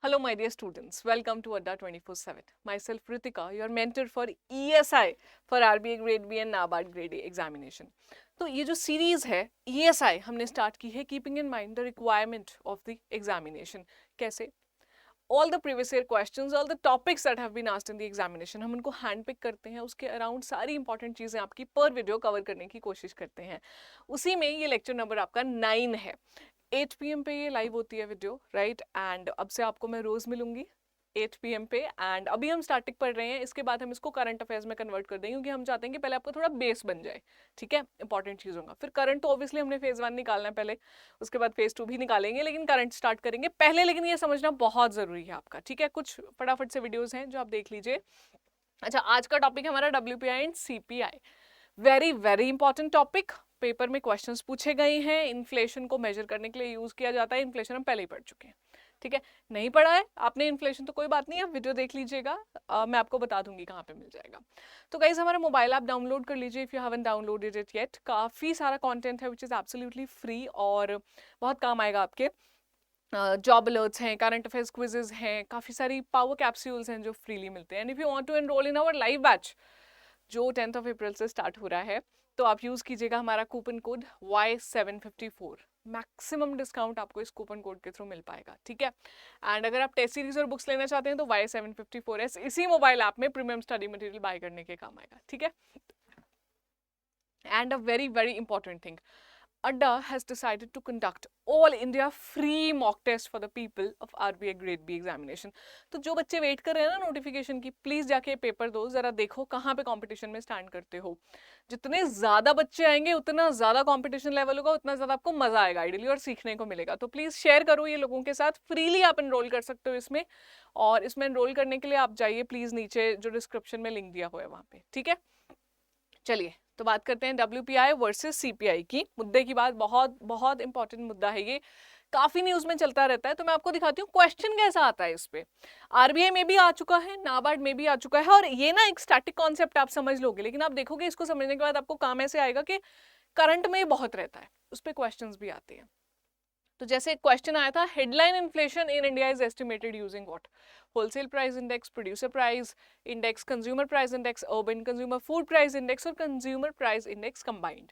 Hello, my dear students. Welcome to Adda 24/7. Myself, Ritika, your mentor for ESI for RBA Grade B and NABARD Grade A examination. तो ये जो series है ESI हमने start की है keeping in mind the requirement of the examination. कैसे? All the previous year questions, all the topics that have been asked in the examination हम उनको हैंड पिक करते हैं, उसके अराउंड सारी इंपॉर्टेंट चीज़ें आपकी पर वीडियो कवर करने की कोशिश करते हैं. उसी में ये लेक्चर नंबर आपका 9 है. 8 PM पे ये लाइव होती है वीडियो, राइट. एंड अब से आपको मैं रोज मिलूंगी 8 PM पे. एंड अभी हम स्टार्टिंग पढ़ रहे हैं, इसके बाद हम इसको करंट अफेयर्स में कन्वर्ट कर देंगे क्योंकि हम चाहते हैं कि पहले आपको थोड़ा बेस बन जाए. ठीक है, इंपॉर्टेंट चीज़ होगा. फिर करंट तो ऑब्वियसली हमने फेज 1 निकालना है पहले, उसके बाद फेज 2 भी निकालेंगे, लेकिन करंट स्टार्ट करेंगे पहले. लेकिन ये समझना बहुत जरूरी है आपका. ठीक है, कुछ फटाफट से वीडियोज हैं जो आप देख लीजिए. अच्छा, आज का टॉपिक है हमारा WPI and CPI. Very very important topic. Paper में क्वेश्चंस पूछे गए हैं. इन्फ्लेशन को मेजर करने के लिए यूज किया जाता है. इन्फ्लेशन हम पहले ही पढ़ चुके हैं. ठीक है, नहीं पढ़ा है आपने इन्फ्लेशन तो कोई बात नहीं, आप वीडियो देख लीजिएगा. मैं आपको बता दूंगी कहाँ पे मिल जाएगा. तो गाइज हमारा मोबाइल ऐप डाउनलोड कर लीजिए if you haven't downloaded it yet. काफ़ी सारा कंटेंट है विच इज़ एब्सोल्युटली फ्री और बहुत काम आएगा आपके. जॉब अलर्ट्स हैं, करंट अफेयर्स क्विजेज हैं, काफ़ी सारी पावर कैप्सूल्स हैं जो फ्रीली मिलते हैं. And if you want to enrol in our live batch जो 10th of April से स्टार्ट हो रहा है, तो आप यूज़ कीजिएगा हमारा coupon code Y754. Maximum discount आपको इस कूपन कोड के थ्रू मिल पाएगा. ठीक है, एंड अगर आप टेस्ट सीरीज और बुक्स लेना चाहते हैं तो Y754S इसी मोबाइल ऐप में प्रीमियम स्टडी मटेरियल बाय करने के काम आएगा. ठीक है, and a very very important thing, Adda has decided to conduct all India free mock test for the people of RBA Grade B examination. तो जो बच्चे वेट कर रहे हैं ना नोटिफिकेशन की, प्लीज जाके पेपर दो, जरा देखो कहाँ पे कंपटीशन में स्टैंड करते हो. जितने ज्यादा बच्चे आएंगे उतना ज्यादा कंपटीशन लेवल होगा, उतना ज्यादा आपको मजा आएगा आइडियली और सीखने को मिलेगा. तो प्लीज शेयर करो ये लोगों के साथ. फ्रीली आप एनरोल कर सकते हो इसमें, और इसमें एनरोल करने के लिए आप जाइए प्लीज नीचे जो डिस्क्रिप्शन में लिंक दिया हुआ है वहाँ पे. ठीक है, चलिए तो बात करते हैं WPI वर्सेस CPI की. मुद्दे की बात, बहुत बहुत इंपॉर्टेंट मुद्दा है ये, काफी न्यूज में चलता रहता है. तो मैं आपको दिखाती हूँ क्वेश्चन कैसा आता है इस पे. RBI में भी आ चुका है, नाबार्ड में भी आ चुका है, और ये ना एक स्टैटिक कॉन्सेप्ट आप समझ लोगे, लेकिन आप देखोगे इसको समझने के बाद आपको काम ऐसे आएगा कि करंट में बहुत रहता है, उस पर क्वेश्चन भी आते हैं. तो जैसे एक क्वेश्चन आया था, headline inflation in India is estimated using what? Wholesale price index, producer price index, consumer price index, urban consumer food price index और कंज्यूमर प्राइस इंडेक्स कंबाइंड.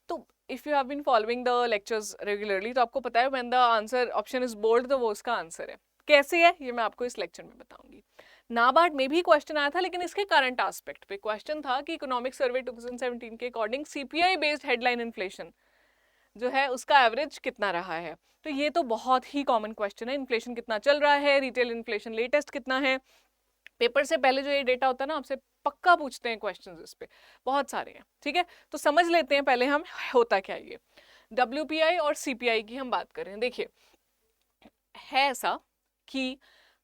तो if you have been following the lectures regularly तो आपको पता है when the answer option is bold तो वो उसका answer है. कैसे है ये मैं आपको इस लेक्चर में बताऊंगी. नाबार्ड में भी क्वेश्चन आया था, लेकिन इसके करंट एस्पेक्ट पे क्वेश्चन था कि इकोनॉमिक सर्वे 2017 के according CPI based headline inflation जो है उसका एवरेज कितना रहा है. तो ये तो बहुत ही कॉमन क्वेश्चन है. इन्फ्लेशन कितना चल रहा है, रिटेल इन्फ्लेशन लेटेस्ट कितना है. पेपर से पहले जो ये डेटा होता है ना, आपसे पक्का पूछते हैं क्वेश्चंस इस पे, बहुत सारे हैं. ठीक है, तो समझ लेते हैं पहले हम होता क्या ये. WPI और CPI की हम बात करें, देखिए है ऐसा कि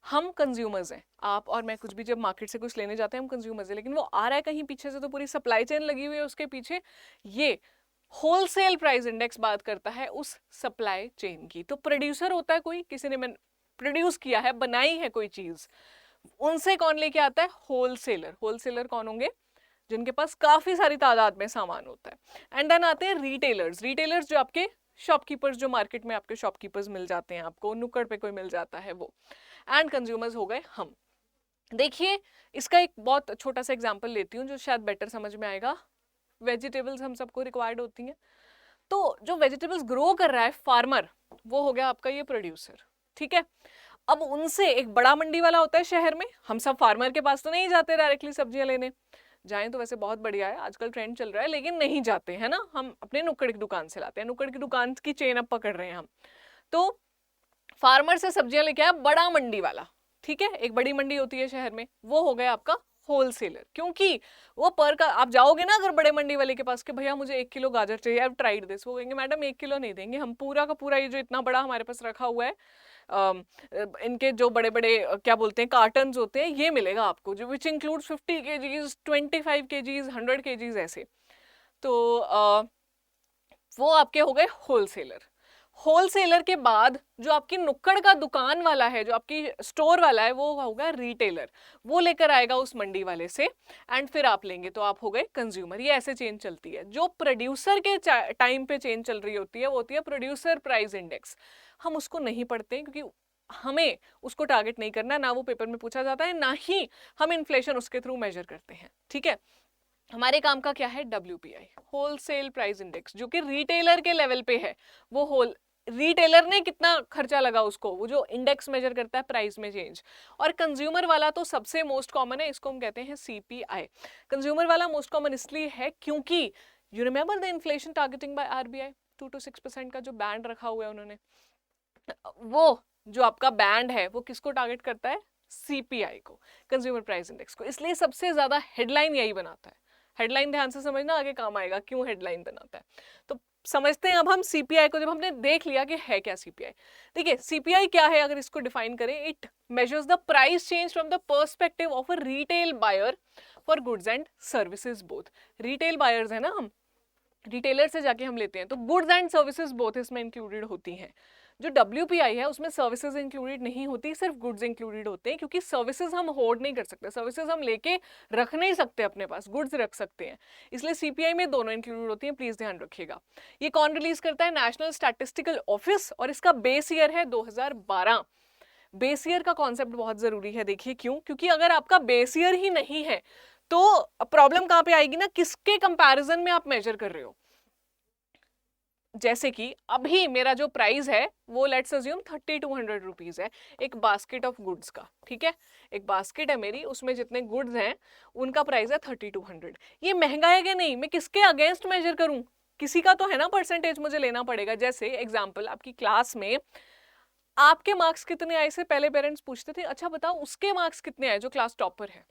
हम कंज्यूमर्स हैं, आप और मैं कुछ भी जब मार्केट से कुछ लेने जाते हैं हम कंज्यूमर्स हैं, लेकिन वो आ रहा है कहीं पीछे से, तो पूरी सप्लाई चेन लगी हुई है उसके पीछे. ये होलसेल प्राइस इंडेक्स बात करता है उस सप्लाई चेन की. तो प्रोड्यूसर होता है कोई, किसी ने प्रोड्यूस किया है, बनाई है कोई चीज, उनसे कौन लेके आता है? होलसेलर. होलसेलर कौन होंगे? जिनके पास काफी सारी तादाद में सामान होता है. एंड देन आते हैं रिटेलर्स. रिटेलर्स जो आपके शॉपकीपर्स, जो मार्केट में आपके शॉपकीपर्स मिल जाते हैं, आपको नुक्कड़ पे कोई मिल जाता है वो. एंड कंज्यूमर्स हो गए हम. देखिए इसका एक बहुत छोटा सा एग्जांपल लेती हूँ जो शायद बेटर समझ में आएगा. वेजिटेबल्स हम सबको रिक्वायर्ड होती हैं, तो जो वेजिटेबल्स ग्रो कर रहा है फार्मर, वो हो गया आपका ये प्रोड्यूसर. ठीक है, अब उनसे एक बड़ा मंडी वाला होता है शहर में. हम सब फार्मर के पास तो नहीं जाते डायरेक्टली सब्जियां लेने, जाएं तो वैसे बहुत बढ़िया है, आजकल ट्रेंड चल रहा है, लेकिन नहीं जाते हैं ना, हम अपने नुक्कड़ की दुकान से लाते हैं. नुक्कड़ की दुकान की चेन अब पकड़ रहे हैं हम. तो फार्मर से सब्जियां लेके आया बड़ा मंडी वाला. ठीक है, एक बड़ी मंडी होती है शहर में, वो हो गया आपका होलसेलर. क्योंकि वो पर का, आप जाओगे ना अगर बड़े मंडी वाले के पास कि भैया मुझे 1 किलो गाजर चाहिए, आप ट्राइड दिस, वो कहेंगे मैडम 1 किलो नहीं देंगे हम, पूरा का पूरा ये जो इतना बड़ा हमारे पास रखा हुआ है, इनके जो बड़े बड़े क्या बोलते हैं कार्टन होते हैं, ये मिलेगा आपको, जो which include 50 kgs, 25 kgs, 100 kgs ऐसे. तो वो आपके हो गए होलसेलर. होलसेलर के बाद जो आपकी नुक्कड़ का दुकान वाला है, जो आपकी स्टोर वाला है, वो होगा रिटेलर. वो लेकर आएगा उस मंडी वाले से, एंड फिर आप लेंगे, तो आप हो गए कंज्यूमर. ये ऐसे चेन चलती है. जो प्रोड्यूसर के टाइम पे चेन चल रही होती है वो होती है प्रोड्यूसर प्राइस इंडेक्स. हम उसको नहीं पढ़ते क्योंकि हमें उसको टारगेट नहीं करना, ना वो पेपर में पूछा जाता है, ना ही हम इन्फ्लेशन उसके थ्रू मेजर करते हैं, ठीक है। हमारे काम का क्या है, WPI, होलसेल प्राइस इंडेक्स, जो कि रिटेलर के लेवल पे है। वो रिटेलर ने कितना खर्चा लगा उसको, वो जो इंडेक्स मेजर करता है प्राइस में चेंज। और कंज्यूमर वाला तो सबसे मोस्ट कॉमन है, इसको हम कहते हैं CPI। कंज्यूमर वाला मोस्ट कॉमन इसलिए है क्योंकि you remember the inflation targeting by RBI, 2 to 6% का जो बैंड रखा हुआ है उन्होंने, वो जो आपका बैंड है वो किसको टारगेट करता है, CPI को, कंज्यूमर प्राइस इंडेक्स को। इसलिए सबसे ज्यादा हेडलाइन यही बनाता है। हेडलाइन ध्यान से समझना, आगे काम आएगा क्यों हेडलाइन बनाता है। तो समझते हैं अब हम CPI को, जब हमने देख लिया कि है क्या CPI। देखिए CPI क्या है, अगर इसको डिफाइन करें, it measures the price change from the perspective of a retail buyer for goods and services both. Retail buyers है ना हम, रिटेलर से जाके हम लेते हैं, तो गुड्स एंड सर्विसेज बोथ इसमें इंक्लूडेड होती हैं। जो WPI है उसमें सर्विसेज इंक्लूडेड नहीं होती, सिर्फ गुड्स इंक्लूडेड होते हैं, क्योंकि सर्विसेज हम होल्ड नहीं कर सकते, सर्विसेज हम लेके रख नहीं सकते अपने पास, गुड्स रख सकते हैं। इसलिए CPI में दोनों इंक्लूडेड होती हैं, प्लीज ध्यान रखिएगा। ये कौन रिलीज करता है, नेशनल स्टैटिस्टिकल ऑफिस, और इसका बेस ईयर है 2012। बेस ईयर का कॉन्सेप्ट बहुत जरूरी है, देखिए क्यों, क्योंकि अगर आपका बेस ईयर ही नहीं है तो प्रॉब्लम कहां पे आएगी ना, किसके कंपैरिजन में आप मेजर कर रहे हो। जैसे कि अभी मेरा जो प्राइस है वो लेट्स अज्यूम 3200 रुपीज है, एक बास्केट ऑफ गुड्स का, ठीक है। एक बास्केट है मेरी, उसमें जितने गुड्स हैं उनका प्राइस है 3200। ये महंगा है कि नहीं, मैं किसके अगेंस्ट मेजर करूं, किसी का तो है ना परसेंटेज मुझे लेना पड़ेगा। जैसे एग्जाम्पल, आपकी क्लास में आपके मार्क्स कितने आए से पहले पेरेंट्स पूछते थे, अच्छा बताओ उसके मार्क्स कितने आए जो क्लास टॉपर है,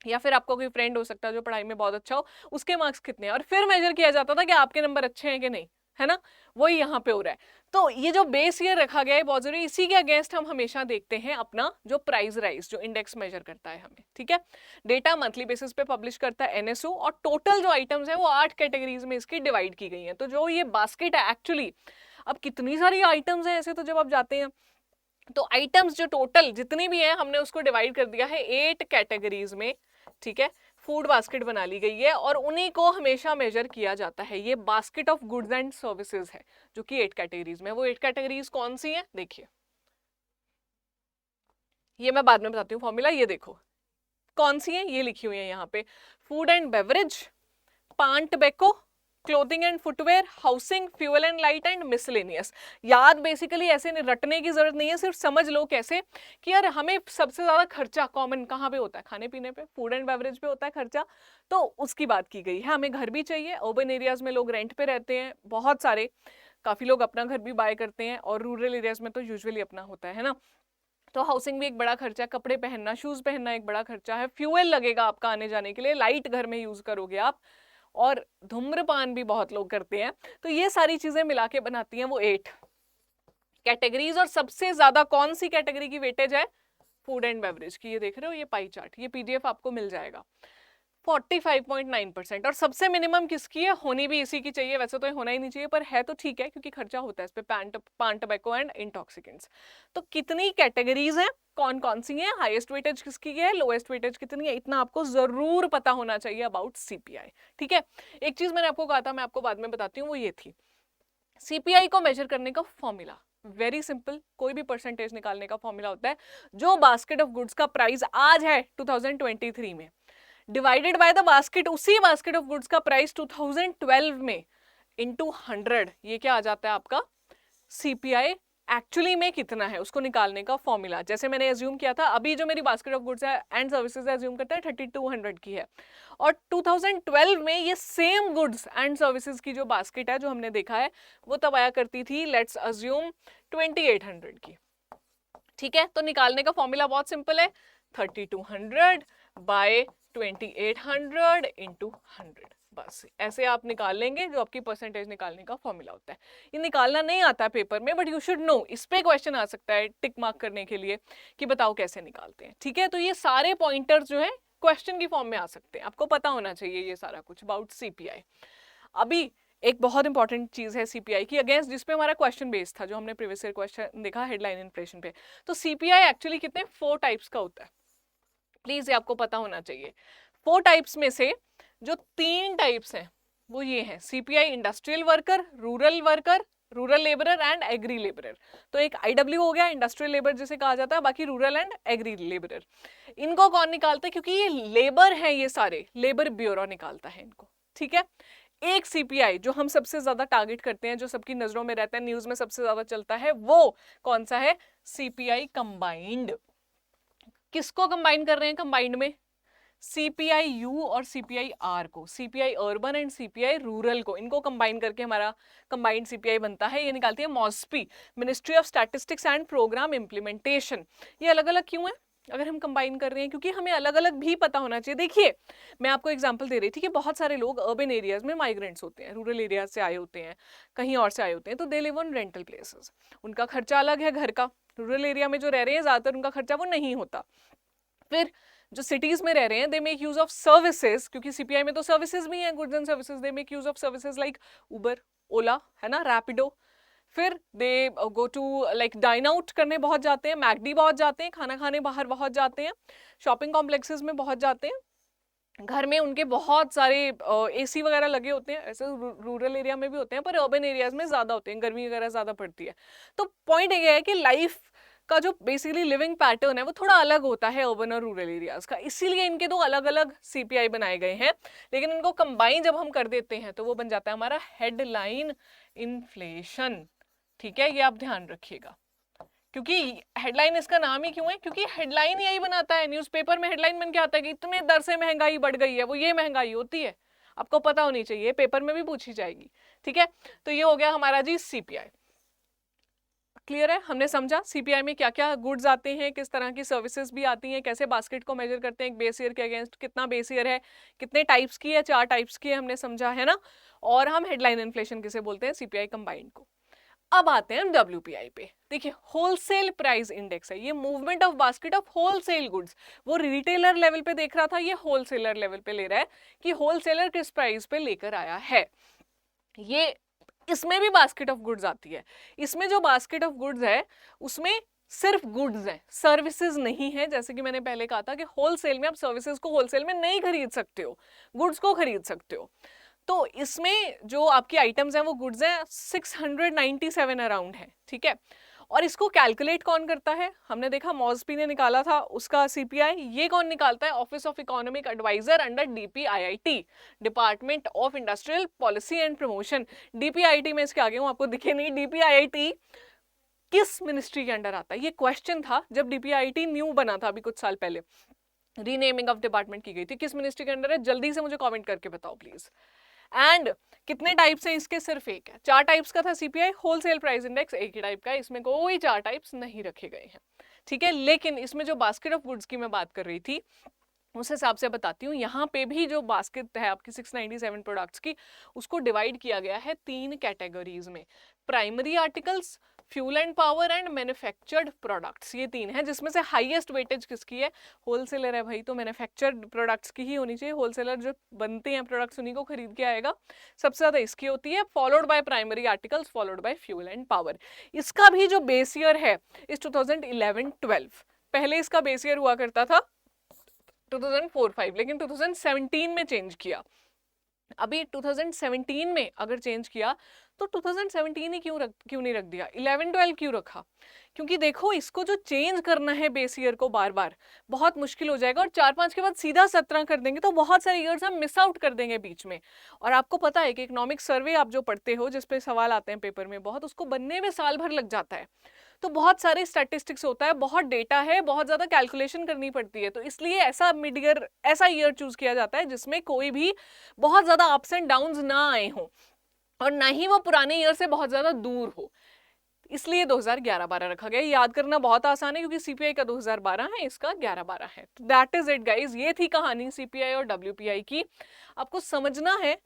या फिर आपका कोई फ्रेंड हो सकता है जो पढ़ाई में बहुत अच्छा हो, उसके मार्क्स कितने हैं, और फिर मेजर किया जाता था कि आपके नंबर अच्छे हैं कि नहीं, है ना। वही यहाँ पे हो रहा है। तो ये जो बेस ईयर रखा गया है बहुत जरूरी, इसी के अगेंस्ट हम हमेशा देखते हैं अपना जो प्राइस राइज, जो इंडेक्स मेजर करता है हमें, ठीक है। डेटा मंथली बेसिस पे पब्लिश करता है NSO, और टोटल जो आइटम्स है वो 8 कैटेगरीज में इसकी डिवाइड की गई है। तो जो ये बास्केट है एक्चुअली, अब कितनी सारी आइटम्स हैं ऐसे, तो जब आप जाते हैं तो आइटम्स जो टोटल जितनी भी है हमने उसको डिवाइड कर दिया है 8 कैटेगरीज में, ठीक है। फूड बास्केट बना ली गई है और उन्हीं को हमेशा मेजर किया जाता है। ये basket of goods and services है जो कि 8 कैटेगरीज में। वो 8 कैटेगरीज कौन सी हैं, देखिए, ये मैं बाद में बताती हूँ फॉर्मूला। ये देखो कौन सी है, ये लिखी हुई है यहाँ पे, फूड एंड बेवरेज, पान tobacco, clothing and footwear, housing, fuel and light and miscellaneous. याद बेसिकली ऐसे रटने की जरूरत नहीं है, सिर्फ समझ लो कैसे कि यार हमें सबसे ज्यादा खर्चा कॉमन कहाँ पे होता है, खाने पीने पे, फूड एंड बेवरेज पे होता है खर्चा, तो उसकी बात की गई है। हमें घर भी चाहिए, अर्बन एरियाज में लोग रेंट पे रहते हैं बहुत सारे, काफी लोग अपना घर भी बाय करते हैं, और रूरल एरियाज में तो यूजुअली अपना होता है ना। तो हाउसिंग भी एक बड़ा खर्चा है, कपड़े पहनना, शूज पहनना एक बड़ा खर्चा है, फ्यूल लगेगा आपका आने जाने के लिए, लाइट घर में यूज करोगे आप, और धूम्रपान भी बहुत लोग करते हैं। तो ये सारी चीजें मिला के बनाती हैं वो 8 कैटेगरीज। और सबसे ज्यादा कौन सी कैटेगरी की वेटेज है, फूड एंड बेवरेज की। ये देख रहे हो ये पाई चार्ट, ये PDF आपको मिल जाएगा, 45.9%। और सबसे मिनिमम किसकी है, होनी भी इसी की चाहिए, वैसे तो ये होना ही नहीं चाहिए पर है तो ठीक है क्योंकि खर्चा होता है इस पे, पान टबैको एंड इंटॉक्सिकेंट्स। तो कितनी कैटेगरीज हैं, कौन कौन सी हैं, हाईएस्ट वेटेज किसकी है, लोएस्ट वेटेज कितनी है, इतना आपको जरूर पता होना चाहिए अबाउट CPI, ठीक है। एक चीज मैंने आपको कहा था, मैं आपको बाद में बताती हूँ, वो ये थी CPI को मेजर करने का फॉर्मूला वेरी सिंपल। कोई भी परसेंटेज निकालने का फॉर्मूला होता है, जो बास्केट ऑफ गुड्स का प्राइस आज है 2023 में, डिवाइडेड बाय द बास्केट, उसी बास्केट ऑफ गुड्स का प्राइस 2012 में, इनटू 100, ये क्या आ जाता है आपका CPI एक्चुअली में कितना है, उसको निकालने का फॉर्मूला। जैसे मैंने एज्यूम किया था, अभी जो मेरी बास्केट ऑफ गुड्स है एंड सर्विसेज एज्यूम करता है 3200 की है, और 2012 में ये सेम गुड्स एंड सर्विसेज की जो बास्केट है जो हमने देखा है वो तब आया करती थी लेट्स अज्यूम 2800 की, ठीक है। तो निकालने का फॉर्मूला बहुत सिंपल है, 3200 बाय 2800 इंटू 100, बस ऐसे आप निकाल लेंगे, जो आपकी परसेंटेज निकालने का फॉर्मूला होता है। ये निकालना नहीं आता है पेपर में, बट यू शुड नो, इस पे क्वेश्चन आ सकता है टिक मार्क करने के लिए कि बताओ कैसे निकालते हैं, ठीक है। तो ये सारे पॉइंटर्स जो है क्वेश्चन की फॉर्म में आ सकते हैं, आपको पता होना चाहिए ये सारा कुछ अबाउट CPI। अभी एक बहुत इंपॉर्टेंट चीज है CPI की अगेंस्ट, जिसपे हमारा क्वेश्चन बेस था, जो हमने प्रीवियस ईयर क्वेश्चन देखा हेडलाइन इन्फ्लेशन पे। तो CPI एक्चुअली कितने 4 टाइप्स का होता है, प्लीज ये आपको पता होना चाहिए। 4 टाइप्स में से जो 3 टाइप्स हैं वो ये हैं, CPI industrial worker, rural worker rural labourer and agri labourer. तो एक IW हो गया, इंडस्ट्रियल लेबर जिसे कहा जाता है, बाकी रूरल एंड एग्री लेबरर। इनको कौन निकालता है? क्योंकि ये लेबर है, ये सारे लेबर ब्यूरो निकालता है इनको, ठीक है। एक CPI जो हम सबसे ज्यादा टारगेट करते हैं, जो सबकी नजरों में रहता है, न्यूज में सबसे ज्यादा चलता है, वो कौन सा है? CPI combined. किसको कंबाइन कर रहे हैं कंबाइंड में? CPI-U और CPI-R को, CPI urban and CPI rural को, इनको कंबाइन करके हमारा कंबाइंड CPI बनता है। ये निकालती है MOSPI, ministry of statistics and programme implementation. ये अलग अलग क्यों है अगर हम कंबाइन कर रहे हैं? क्योंकि हमें अलग अलग भी पता होना चाहिए। देखिए मैं आपको एग्जांपल दे रही थी कि बहुत सारे लोग अर्बन एरियाज में माइग्रेंट्स होते हैं, रूरल एरियाज से आए होते हैं, कहीं और से आए होते हैं, तो they live on rental places, उनका खर्चा अलग है घर का। रूरल एरिया में जो रह रहे हैं ज्यादातर उनका खर्चा वो नहीं होता। फिर जो सिटीज में रह रहे हैं, they make use of services, क्योंकि CPI में तो सर्विसेज भी हैं, goods and services. They make use of services like Uber, Ola, है ना, रैपिडो। फिर they go to like dine out करने बहुत जाते हैं, मैकडी बहुत जाते हैं, खाना खाने बाहर बहुत जाते हैं, शॉपिंग कॉम्प्लेक्सेस में बहुत जाते हैं, घर में उनके बहुत सारे AC वगैरह लगे होते हैं। ऐसे रूरल एरिया में भी होते हैं, पर अर्बन एरियाज में ज्यादा होते हैं, गर्मी वगैरह ज्यादा पड़ती है। तो पॉइंट ये है कि लाइफ का जो बेसिकली लिविंग पैटर्न है वो थोड़ा अलग होता है अर्बन और रूरल एरियाज का, इसीलिए इनके दो अलग अलग CPI बनाए गए हैं। लेकिन इनको कंबाइन जब हम कर देते हैं तो वो बन जाता है हमारा हेडलाइन इन्फ्लेशन, ठीक है, ये आप ध्यान रखिएगा। क्योंकि हेडलाइन इसका नाम ही क्यों है? क्योंकि हेडलाइन यही बनाता है, न्यूज़पेपर में हेडलाइन बन के आता है कि इतने दर से महंगाई बढ़ गई है, वो ये महंगाई होती है, आपको पता होनी चाहिए, पेपर में भी पूछी जाएगी, ठीक है। तो ये हो गया हमारा जी CPI। क्लियर है? हमने समझा CPI में क्या क्या गुड्स आते हैं, किस तरह की सर्विसेज भी आती हैं, कैसे बास्केट को मेजर करते हैं एक बेस ईयर के अगेंस्ट, कितना बेस ईयर है, कितने टाइप्स की है, 4 टाइप्स की है, हमने समझा है ना। और हम हेडलाइन इन्फ्लेशन किसे बोलते हैं? CPI कंबाइंड को। अब आते हैं हम WPI पे। देखिए होलसेल प्राइस इंडेक्स है, ये movement of basket of wholesale goods. वो रिटेलर लेवल पे देख रहा था, ये होलसेलर लेवल पे ले रहा है कि होलसेलर किस प्राइस पे लेकर आया है। ये इसमें भी बास्केट ऑफ गुड्स आती है। इसमें जो बास्केट ऑफ गुड्स है उसमें सिर्फ गुड्स है, सर्विसेज नहीं है। जैसे कि मैंने पहले कहा था कि होलसेल में आप सर्विसेज को होलसेल में नहीं खरीद सकते हो, गुड्स को खरीद सकते हो। तो इसमें जो आपकी आइटम्स हैं वो गुड्स हैं 697 अराउंड है, ठीक है। और इसको कैलकुलेट कौन करता है? हमने देखा MOSPI ने निकाला था उसका CPI। ये कौन निकालता है? Office of economic adviser under DPIIT, department of industrial policy and promotion. DPIIT में इसके आगे हूँ, आपको दिखे नहीं, DPIIT किस मिनिस्ट्री के अंडर आता है? ये क्वेश्चन था जब DPIIT न्यू बना था, अभी कुछ साल पहले रीनेमिंग ऑफ डिपार्टमेंट की गई थी। किस मिनिस्ट्री के अंडर है? जल्दी से मुझे कमेंट करके बताओ प्लीज। एंड कितने टाइप्स हैं इसके? सिर्फ एक है। 4 टाइप्स का था CPI, होलसेल प्राइस इंडेक्स एक ही टाइप का है, इसमें कोई 4 टाइप्स नहीं रखे गए हैं, ठीक है। लेकिन इसमें जो बास्केट ऑफ गुड्स की मैं बात कर रही थी उस हिसाब से बताती हूँ। यहाँ पे भी जो बास्केट है आपकी 697 प्रोडक्ट्स की, उसको डिवाइड किया गया है 3 कैटेगरीज में। Primary articles, fuel and power and manufactured products, ये 3 है। जिसमें से हाईएस्ट वेटेज किसकी है? होलसेलर है भाई, तो मैन्युफैक्चर्ड प्रोडक्ट्स की ही होनी चाहिए। होलसेलर जो बनते हैं प्रोडक्ट्स उन्हीं को खरीद के आएगा, सबसे ज्यादा इसकी होती है, followed by primary articles, followed by fuel and power. इसका भी जो बेस ईयर है इस 2011-12, पहले इसका बेस ईयर हुआ करता था 2004-5, लेकिन 2017 में चेंज किया। अभी 2017 में अगर चेंज किया तो 2017 ही क्यों नहीं रख दिया, 11-12 क्यों रखा? क्योंकि देखो इसको जो चेंज करना है बेस ईयर को बार बार बहुत मुश्किल हो जाएगा, और 4-5 के बाद सीधा 17 कर देंगे तो बहुत सारे ईयर्स हम मिस आउट कर देंगे बीच में। और आपको पता है कि इकोनॉमिक सर्वे आप जो पढ़ते हो, जिसपे सवाल आते हैं पेपर में बहुत, उसको बनने में साल भर लग जाता है। तो बहुत सारे स्टैटिस्टिक्स होता है, बहुत डेटा है, बहुत ज्यादा कैलकुलेशन करनी पड़ती है। तो इसलिए ऐसा मिड ईयर, ऐसा ईयर चूज किया जाता है जिसमें कोई भी बहुत ज्यादा अप्स एंड डाउन्स ना आए हो, और ना ही वो पुराने ईयर से बहुत ज्यादा दूर हो। इसलिए 2011-12 रखा गया। याद करना बहुत आसान है क्योंकि CPI का 2012 है, इसका 11-12 है। तो दैट इज इट गाइज, ये थी कहानी CPI और WPI की। आपको समझना है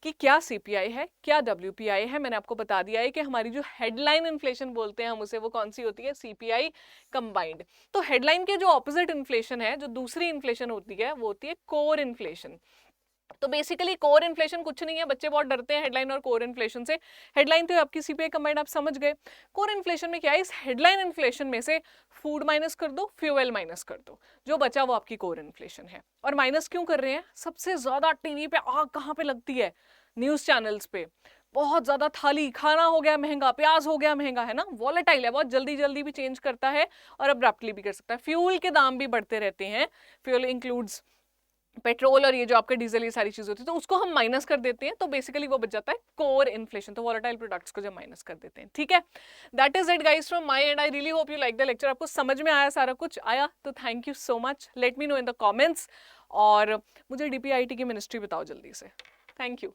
कि क्या CPI है, क्या WPI है। मैंने आपको बता दिया है कि हमारी जो हेडलाइन इन्फ्लेशन बोलते हैं हम उसे, वो कौन सी होती है? CPI combined. तो हेडलाइन के जो ऑपोजिट इन्फ्लेशन है, जो दूसरी इन्फ्लेशन होती है, वो होती है कोर इन्फ्लेशन। तो बेसिकली कोर इन्फ्लेशन कुछ नहीं है, बच्चे बहुत डरते हैं हेडलाइन और कोर इन्फ्लेशन से। हेडलाइन तो आपकी CPI कंबाइंड, आप समझ गए। कोर इन्फ्लेशन में क्या है? इस हेडलाइन इन्फ्लेशन में से फूड माइनस कर दो, फ्यूएल माइनस कर दो, जो बचा वो आपकी कोर इन्फ्लेशन है। और माइनस क्यों कर रहे हैं? सबसे ज्यादा टीवी पे आग कहाँ पे लगती है? न्यूज चैनल्स पे। बहुत ज़्यादा थाली खाना हो गया महंगा, प्याज हो गया महंगा, है ना, वॉलेटाइल है, बहुत जल्दी जल्दी भी चेंज करता है और अब्रप्टली भी कर सकता है। फ्यूल के दाम भी बढ़ते रहते हैं, फ्यूल इंक्लूड्स पेट्रोल और ये जो आपका डीजल, ये सारी चीज़ होती है, तो उसको हम माइनस कर देते हैं, तो बेसिकली वो बच जाता है कोर इन्फ्लेशन, तो वॉलेटाइल प्रोडक्ट्स को जब माइनस कर देते हैं। ठीक है, that is it guys from my and. I really hope you like the lecture. आपको समझ में आया, सारा कुछ आया, तो thank you so much. Let me know in the comments, और मुझे डीपीआईटी की मिनिस्ट्री बताओ जल्दी से। Thank you.